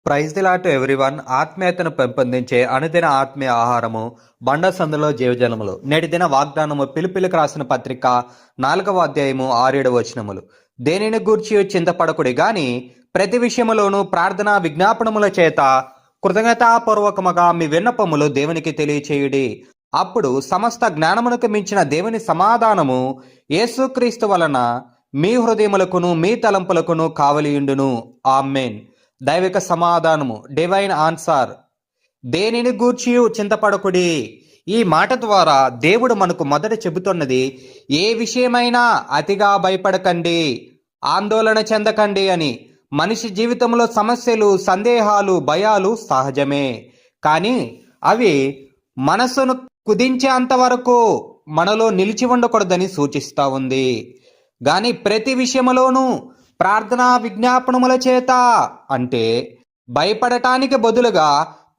Praise the lord to everyone. ఆత్మీయతను పెంపొందించే అనుదిన ఆత్మీయ ఆహారము బండ సందులో జీవజలములు. నేటి దిన వాగ్దానము పిలుపులకు రాసిన పత్రిక 4వ అధ్యాయము 6-7 వచనములు. దేనిని గూర్చి చింతపడకుడి గాని ప్రతి విషయములోనూ ప్రార్థన విజ్ఞాపనముల చేత కృతజ్ఞతాపూర్వకముగా మీ విన్నపములు దేవునికి తెలియచేయుడి. అప్పుడు సమస్త జ్ఞానమునకు మించిన దేవుని సమాధానము యేసుక్రీస్తు వలన మీ హృదయములకును మీ తలంపులకును కావలియుండును. ఆమేన్. దైవిక సమాధానము, డివైన్ ఆన్సర్. దేనిని గూర్చి చింతపడకుడి. ఈ మాట ద్వారా దేవుడు మనకు మొదట చెబుతున్నది, ఏ విషయమైనా అతిగా భయపడకండి, ఆందోళన చెందకండి అని. మనిషి జీవితంలో సమస్యలు, సందేహాలు, భయాలు సహజమే. కానీ అవి మనసును కుదించేంత వరకు మనలో నిలిచి ఉండకూడదని సూచిస్తూ ఉంది. కానీ ప్రతి విషయములోనూ ప్రార్థనా విజ్ఞాపనముల చేత అంటే భయపడటానికి బదులుగా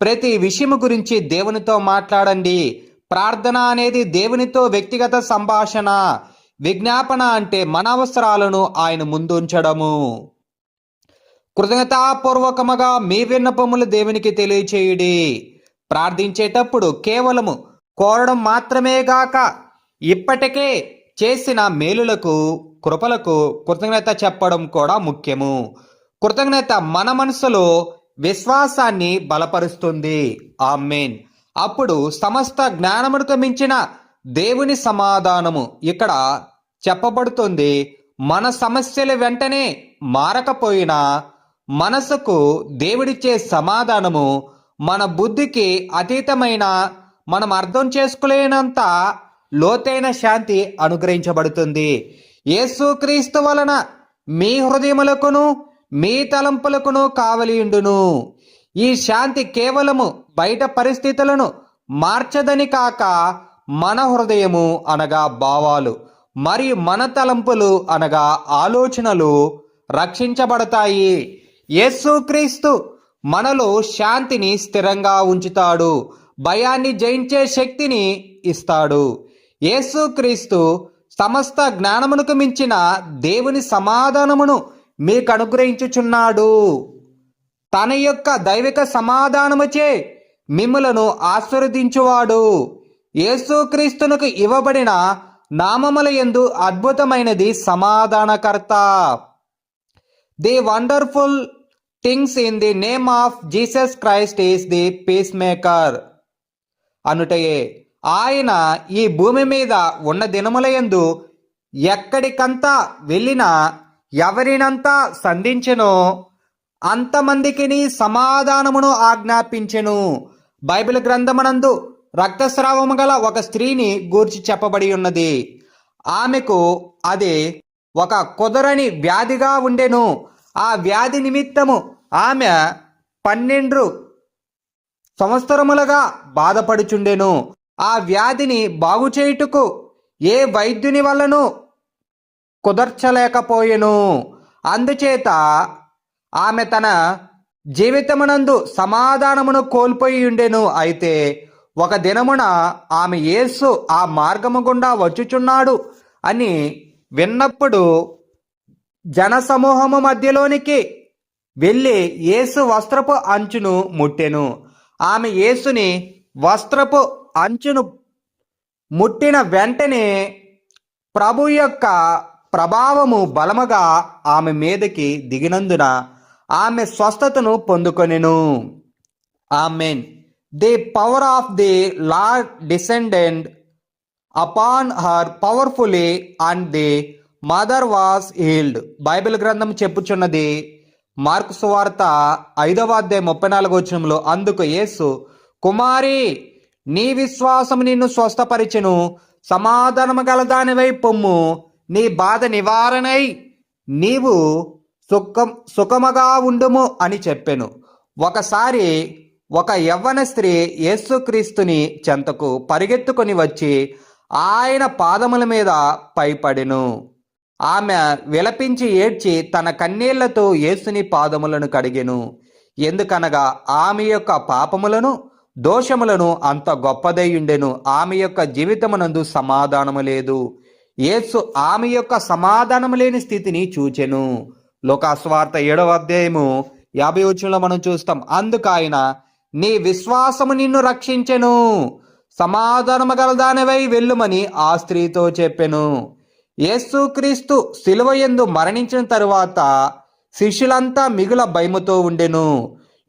ప్రతి విషయము గురించి దేవునితో మాట్లాడండి. ప్రార్థన అనేది దేవునితో వ్యక్తిగత సంభాషణ. విజ్ఞాపన అంటే మన అవసరాలను ఆయన ముందుంచడము. కృతజ్ఞతాపూర్వకముగా మీ విన్నపములు దేవునికి తెలియచేయుడి. ప్రార్థించేటప్పుడు కేవలము కోరడం మాత్రమే గాక ఇప్పటికే చేసిన మేలులకు, కృపలకు కృతజ్ఞత చెప్పడం కూడా ముఖ్యము. కృతజ్ఞత మన మనసులో విశ్వాసాన్ని బలపరుస్తుంది. ఆమేన్. అప్పుడు సమస్త జ్ఞానమునకు మించిన దేవుని సమాధానము ఇక్కడ చెప్పబడుతుంది. మన సమస్యలు వెంటనే మారకపోయినా మనసుకు దేవుడిచ్చే సమాధానము మన బుద్ధికి అతీతమైన, మనం అర్థం చేసుకోలేనంత లోతైన శాంతి అనుగ్రహించబడుతుంది. యేసుక్రీస్తు వలన మీ హృదయములకును మీ తలంపులకును కావలియుండును. ఈ శాంతి కేవలము బయట పరిస్థితులను మార్చదని కాక మన హృదయము అనగా భావాలు మరియు మన తలంపులు అనగా ఆలోచనలు రక్షించబడతాయి. యేసుక్రీస్తు మనలో శాంతిని స్థిరంగా ఉంచుతాడు, భయాన్ని జయించే శక్తిని ఇస్తాడు. యేసుక్రీస్తు సమస్త జ్ఞానమునకు మించిన దేవుని సమాధానమును మీకు అనుగ్రహించుచున్నాడు. తన యొక్క దైవిక సమాధానముచే మిమ్ములను ఆశీర్వదించువాడు. యేసుక్రీస్తునకు ఇవ్వబడిన నామముల యందు అద్భుతమైనది సమాధానకర్త. The wonderful things in the name of Jesus Christ is the peace maker అనుటయే. ఆయన ఈ భూమి మీద ఉన్న దినములయందు ఎక్కడికంతా వెళ్ళినా ఎవరినంతా సంధించెనో అంతమందికి సమాధానమును ఆజ్ఞాపించెను. బైబిల్ గ్రంథమునందు రక్తస్రావము గల ఒక స్త్రీని గూర్చి చెప్పబడి ఉన్నది. ఆమెకు అది ఒక కుదరని వ్యాధిగా ఉండెను. ఆ వ్యాధి నిమిత్తము ఆమె 12 సంవత్సరములుగా బాధపడుచుండెను. ఆ వ్యాధిని బాగు చేయుటకు ఏ వైద్యుని వల్లను కుదర్చలేకపోయెను. అందుచేత ఆమె తన జీవితమునందు సమాధానమును కోల్పోయి ఉండెను. అయితే ఒక దినమున ఆమె యేసు ఆ మార్గము గుండా వచ్చుచున్నాడు అని విన్నప్పుడు జనసమూహము మధ్యలోనికి వెళ్ళి యేసు వస్త్రపు అంచును ముట్టెను. ఆమె యేసుని వస్త్రపు అంచును ముట్టిన వెంటనే ప్రభు యొక్క ప్రభావము బలముగా ఆమె మీదకి దిగినందున ఆమె స్వస్థతను పొందుకొనెను. ఆమేన్. The power of the lord descended upon her powerfully and the mother was healed. Bible గ్రంథం చెప్పుచున్నది, మార్కు సువార్త 5వ అధ్యాయం 34వ వచనంలో, అందుకు యేసు, కుమారి, నీ విశ్వాసము నిన్ను స్వస్థపరిచెను, సమాధానము గలదానివై పొమ్ము, నీ బాధ నివారణై నీవు సుఖముగా ఉండుము అని చెప్పెను. ఒకసారి ఒక యవ్వన స్త్రీ యేసుక్రీస్తుని చెంతకు పరిగెత్తుకొని వచ్చి ఆయన పాదముల మీద పైపడెను. ఆమె విలపించి ఏడ్చి తన కన్నీళ్లతో యేసుని పాదములను కడిగెను. ఎందుకనగా ఆమె యొక్క పాపములను, దోషములను అంత గొప్పదై ఉండెను. ఆమె యొక్క జీవితమునందు సమాధానము లేదు. యేసు ఆమె యొక్క సమాధానము లేని స్థితిని చూచెను. లూకాసు వార్త 7వ అధ్యాయము 50 వచనంలో మనం చూస్తాం, అందుకు ఆయన నీ విశ్వాసము నిన్ను రక్షించెను, సమాధానము గలదానివై వెళ్ళుమని ఆ స్త్రీతో చెప్పెను. యేసుక్రీస్తు శిలువ యందు మరణించిన తరువాత శిష్యులంతా మిగుల భయముతో ఉండెను.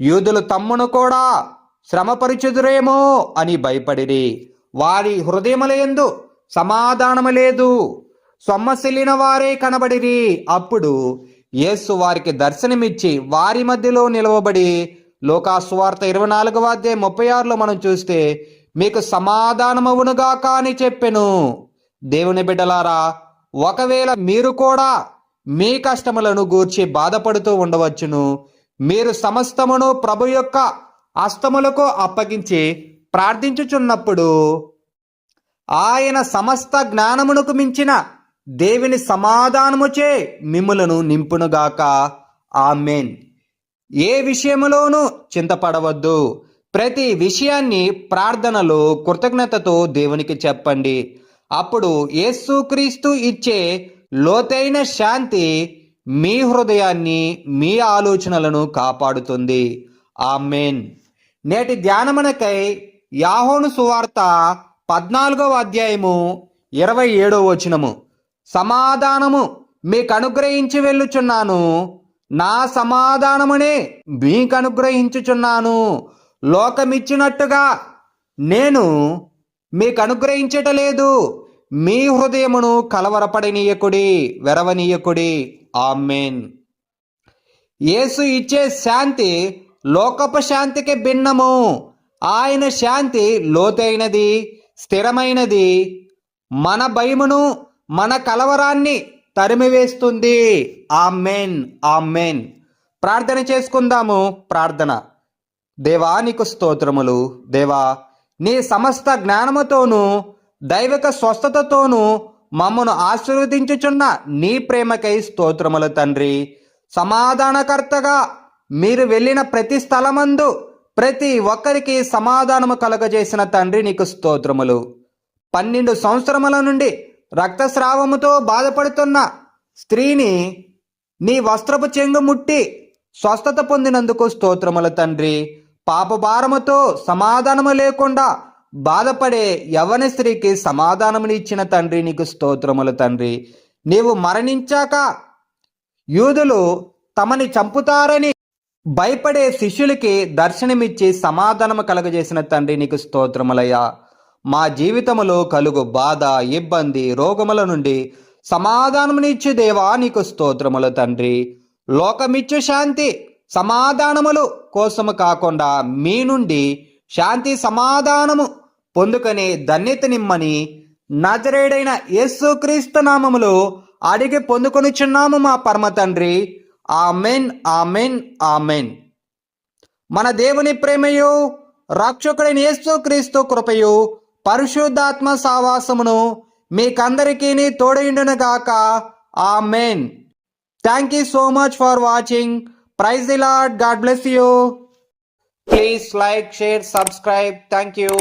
యూదులు తమ్మును కూడా శ్రమపరిచుదురేమో అని భయపడిరి. వారి హృదయములయందు సమాధానము లేదు, సొమ్మసిల్లిన వారే కనబడిరి. అప్పుడు యేసు వారికి దర్శనమిచ్చి వారి మధ్యలో నిలవబడి, లోకాసువార్త 24వ అధ్యాయం 36లో మనం చూస్తే, మీకు సమాధానమవునుగాక అని చెప్పెను. దేవుని బిడ్డలారా, ఒకవేళ మీరు కూడా మీ కష్టములను గూర్చి బాధపడుతూ ఉండవచ్చును. మీరు సమస్తమును ప్రభు యొక్క హస్తములకు అప్పగించి ప్రార్థించుచున్నప్పుడు ఆయన సమస్త జ్ఞానమునకు మించిన దేవుని సమాధానముచే మిమ్ములను నింపునుగాక. ఆమేన్. ఏ విషయములోనూ చింతపడవద్దు. ప్రతి విషయాన్ని ప్రార్థనలో కృతజ్ఞతతో దేవునికి చెప్పండి. అప్పుడు యేసుక్రీస్తు ఇచ్చే లోతైన శాంతి మీ హృదయాన్ని, మీ ఆలోచనలను కాపాడుతుంది. ఆమేన్. నేటి ధ్యానమునకై యోహాను సువార్త 14వ అధ్యాయము 27వ వచనము, సమాధానము మీకు అనుగ్రహించి వెళ్ళుచున్నాను, నా సమాధానమునే మీకు అనుగ్రహించుచున్నాను. లోకమిచ్చినట్టుగా నేను మీకు అనుగ్రహించటలేదు. మీ హృదయమును కలవరపడనీయకుడి, వెరవనీయకుడి. ఆమేన్. యేసు ఇచ్చే శాంతి లోకపు శాంతికి భిన్నము. ఆయన శాంతి లోతైనది, స్థిరమైనది. మన భయమును, మన కలవరాన్ని తరిమివేస్తుంది. ఆమేన్. ఆమేన్. ప్రార్థన చేసుకుందాము. ప్రార్థన. దేవా, నీకు స్తోత్రములు. దేవా, నీ సమస్త జ్ఞానముతోనూ దైవిక స్వస్థతతోనూ మమ్మను ఆశీర్వదించుచున్న నీ ప్రేమకై స్తోత్రములు తండ్రి. సమాధానకర్తగా మీరు వెళ్ళిన ప్రతి స్థలమందు ప్రతి ఒక్కరికి సమాధానము కలగజేసిన తండ్రి, నీకు స్తోత్రములు. 12 సంవత్సరముల నుండి రక్తస్రావముతో బాధపడుతున్న స్త్రీని నీ వస్త్రపు చెంగు ముట్టి స్వస్థత పొందినందుకు స్తోత్రములు తండ్రి. పాపభారముతో సమాధానము లేకుండా బాధపడే యవ్వన స్త్రీకి సమాధానముని ఇచ్చిన తండ్రి, నీకు స్తోత్రములు తండ్రి. నీవు మరణించాక యూదులు తమని చంపుతారని భయపడే శిష్యులకి దర్శనమిచ్చి సమాధానము కలగజేసిన తండ్రి, నీకు స్తోత్రములయ్యా. మా జీవితములో కలుగు బాధ, ఇబ్బంది, రోగముల నుండి సమాధానమునిచ్చు దేవా, నీకు స్తోత్రములు తండ్రి. లోకమిచ్చు శాంతి సమాధానములు కోసము కాకుండా మీ నుండి శాంతి సమాధానము పొందుకొని ధన్యత నిమ్మని నజరేయుడైన యేసుక్రీస్తు నామములో అడిగి పొందుకొనిచున్నాము మా పరమ తండ్రి. ఆమెన్. ఆమెన్. ఆమెన్. మన దేవుని ప్రేమయు రక్షకుడైన యేసుక్రీస్తు కృపయు పరిశుద్ధాత్మ సావాసమును మీకందరికీ తోడయుండును గాక. Amen. Thank you so much for watching. Praise the lord. God bless you. Please like, share, subscribe. Thank you.